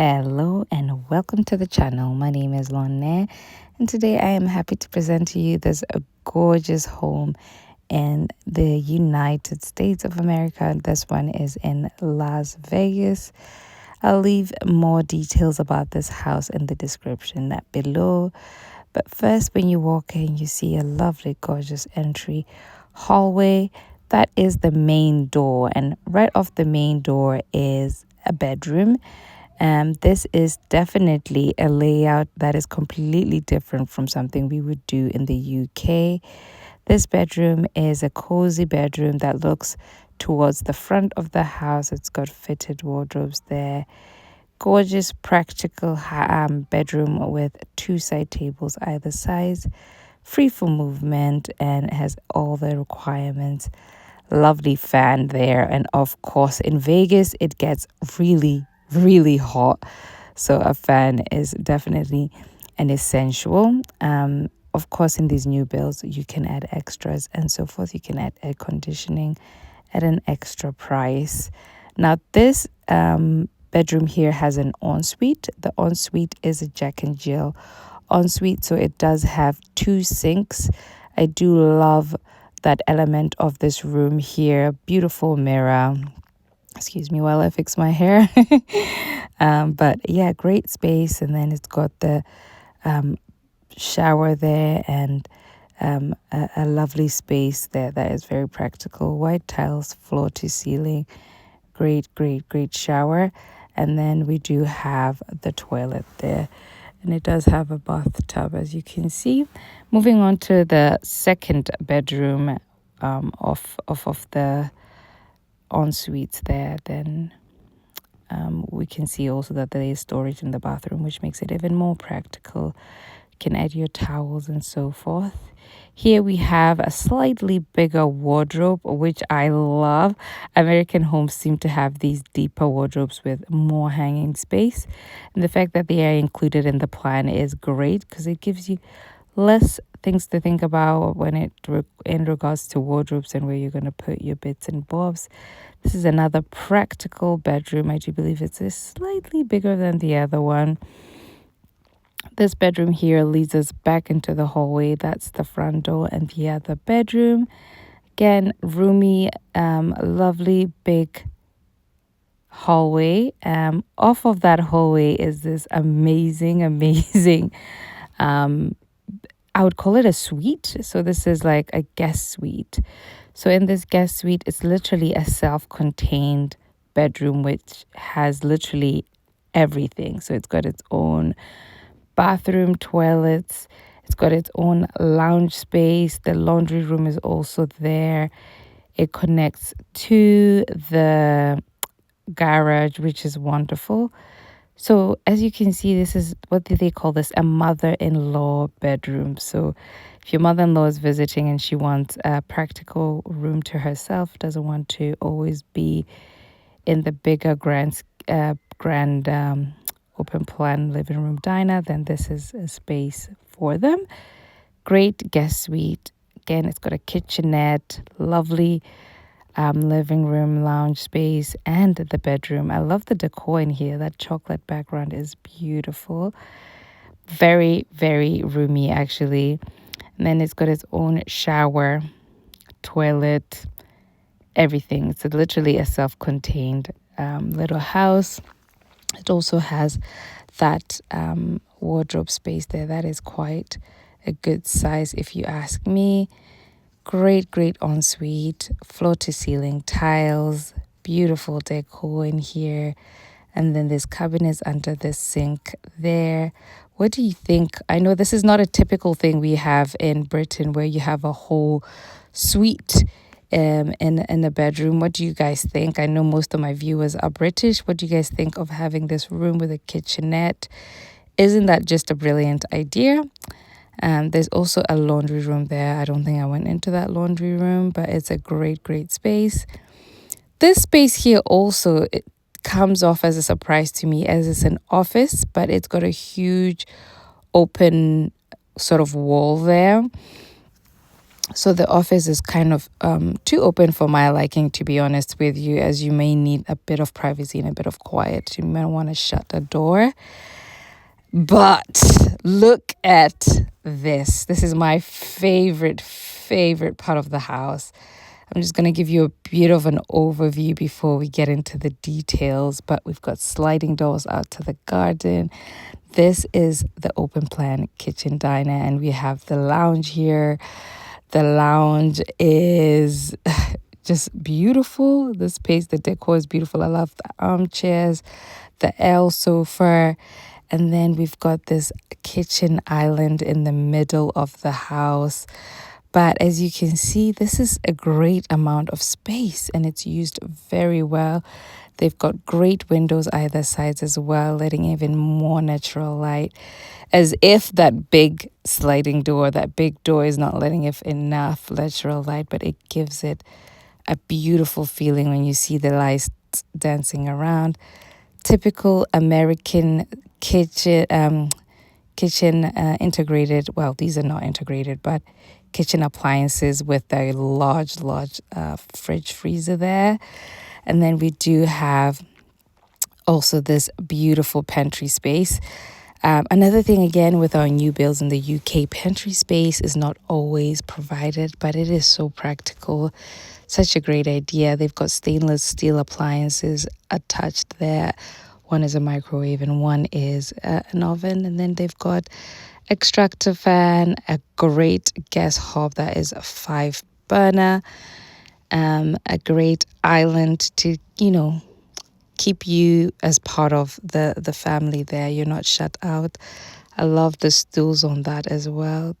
Hello and welcome to the channel. My name is Lonne, and today I am happy to present to you this gorgeous home in the United States of America. This one is in Las Vegas. I'll leave more details about this house in the description below. But first, when you walk in, you see a lovely, gorgeous entry hallway. That is the main door, and right off the main door is a bedroom. This is definitely a layout that is completely different from something we would do in the UK. This bedroom is a cozy bedroom that looks towards the front of the house. It's got fitted wardrobes there. Gorgeous, practical bedroom with two side tables either side, free for movement, and has all the requirements. Lovely fan there, and of course in Vegas it gets really hot, so a fan is definitely an essential. Of course, in these new builds you can add extras and so forth. You can add air conditioning at an extra price. Now this bedroom here has an ensuite. The ensuite is a Jack and Jill ensuite, so it does have two sinks. I do love that element of this room here. Beautiful mirror. Excuse me while I fix my hair. But yeah, great space. And then it's got the shower there and a lovely space there that is very practical. White tiles, floor to ceiling. Great shower. And then we do have the toilet there. And it does have a bathtub, as you can see. Moving on to the second bedroom of the ensuites there, then we can see also that there is storage in the bathroom, which makes it even more practical. You can add your towels and so forth. Here we have a slightly bigger wardrobe, which I love. American homes seem to have these deeper wardrobes with more hanging space. And the fact that they are included in the plan is great because it gives you less things to think about in regards to wardrobes and where you're going to put your bits and bobs. This is another practical bedroom. I do believe it's slightly bigger than the other one. This bedroom here leads us back into the hallway. That's the front door and the other bedroom. Again, roomy, lovely big hallway. Off of that hallway is this amazing I would call it a suite. So this is like a guest suite. So in this guest suite, it's literally a self-contained bedroom which has literally everything. So it's got its own bathroom, toilets. It's got its own lounge space. The laundry room is also there. It connects to the garage, which is wonderful. So as you can see, this is, what do they call this? A mother-in-law bedroom. So if your mother-in-law is visiting and she wants a practical room to herself, doesn't want to always be in the bigger grand open plan living room diner, then this is a space for them. Great guest suite. Again, it's got a kitchenette, lovely living room, lounge space, and the bedroom. I love the decor in here. That chocolate background is beautiful. Very roomy, actually. And then it's got its own shower, toilet, everything. It's literally a self-contained little house. It also has that wardrobe space there. That is quite a good size if you ask me. Great ensuite, floor to ceiling tiles, beautiful decor in here. And then there's cabinets under the sink there. What do you think? I know this is not a typical thing we have in Britain where you have a whole suite in a bedroom. What do you guys think? I know most of my viewers are British. What do you guys think of having this room with a kitchenette? Isn't that just a brilliant idea? There's also a laundry room there. I don't think I went into that laundry room, but it's a great space. This space here also, it comes off as a surprise to me as it's an office, but it's got a huge open sort of wall there. So the office is kind of too open for my liking, to be honest with you, as you may need a bit of privacy and a bit of quiet. You might want to shut the door. But look at this. This is my favorite part of the house. I'm just going to give you a bit of an overview before we get into the details. But we've got sliding doors out to the garden. This is the open plan kitchen diner, and we have the lounge here. The lounge is just beautiful. The space, the decor is beautiful. I love the armchairs, the L sofa. And then we've got this kitchen island in the middle of the house. But as you can see, this is a great amount of space and it's used very well. They've got great windows either sides as well, letting even more natural light. As if that big sliding door, that big door is not letting if enough natural light, but it gives it a beautiful feeling when you see the lights dancing around. Typical American kitchen integrated, well, these are not integrated, but kitchen appliances with a large fridge freezer there. And then we do have also this beautiful pantry space. Another thing, again, with our new builds in the UK, pantry space is not always provided, but it is so practical. Such a great idea. They've got stainless steel appliances attached there. One is a microwave and one is an oven. And then they've got extractor fan, a great gas hob that is a 5 burner, a great island to, keep you as part of the family there. You're not shut out. I love the stools on that as well.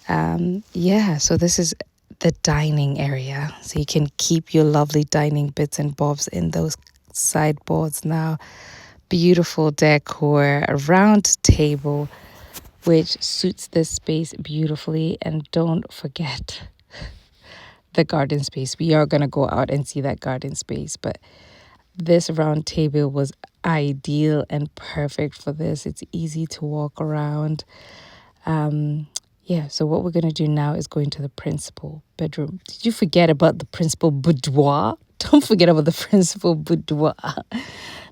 So this is the dining area. So you can keep your lovely dining bits and bobs in those sideboards now. Beautiful decor, a round table, which suits this space beautifully. And don't forget the garden space. We are going to go out and see that garden space, but this round table was ideal and perfect for this. It's easy to walk around. So what we're going to do now is go into the principal bedroom. Did you forget about the principal boudoir? Don't forget about the principal boudoir.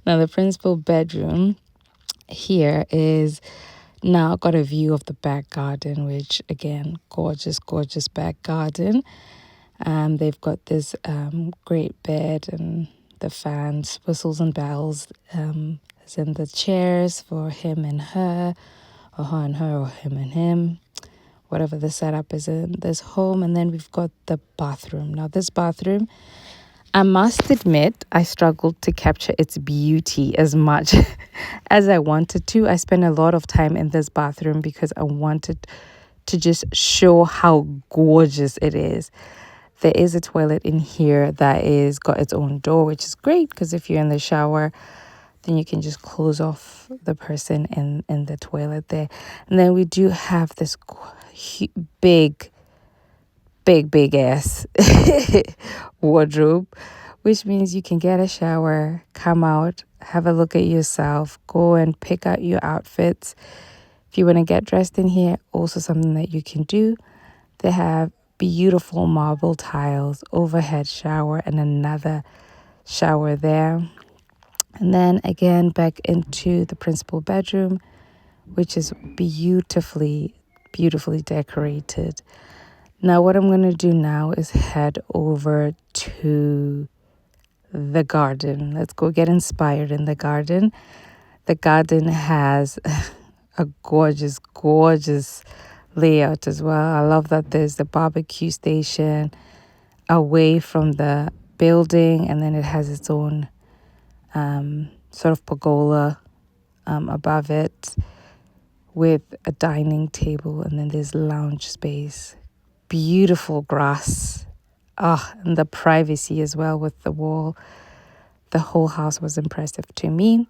Now, the principal bedroom here is now got a view of the back garden, which, again, gorgeous back garden. They've got this great bed and the fans, whistles and bells, as in the chairs for him and her, or her and her, or him and him, whatever the setup is in this home. And then we've got the bathroom. Now, this bathroom, I must admit, I struggled to capture its beauty as much as I wanted to. I spent a lot of time in this bathroom because I wanted to just show how gorgeous it is. There is a toilet in here that is got its own door, which is great because if you're in the shower, then you can just close off the person in the toilet there. And then we do have this big ass wardrobe, which means you can get a shower, come out, have a look at yourself, go and pick out your outfits. If you want to get dressed in here, also something that you can do. They have beautiful marble tiles, overhead shower, and another shower there. And then again, back into the principal bedroom, which is beautifully decorated. Now, what I'm going to do now is head over to the garden. Let's go get inspired in the garden. The garden has a gorgeous layout as well. I love that there's the barbecue station away from the building, and then it has its own sort of pergola above it with a dining table, and then there's lounge space. Beautiful grass. And the privacy as well with the wall. The whole house was impressive to me.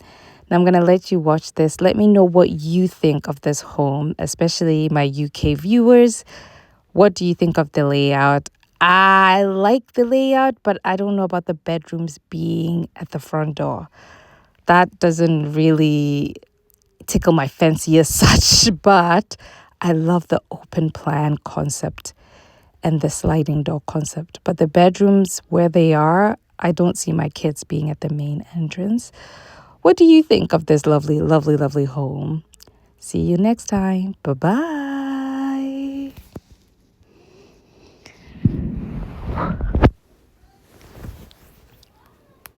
Now I'm going to let you watch this. Let me know what you think of this home, especially my UK viewers. What do you think of the layout? I like the layout, but I don't know about the bedrooms being at the front door. That doesn't really tickle my fancy as such, but I love the open plan concept and the sliding door concept. But the bedrooms where they are, I don't see my kids being at the main entrance. What do you think of this lovely, lovely, lovely home? See you next time. Bye bye.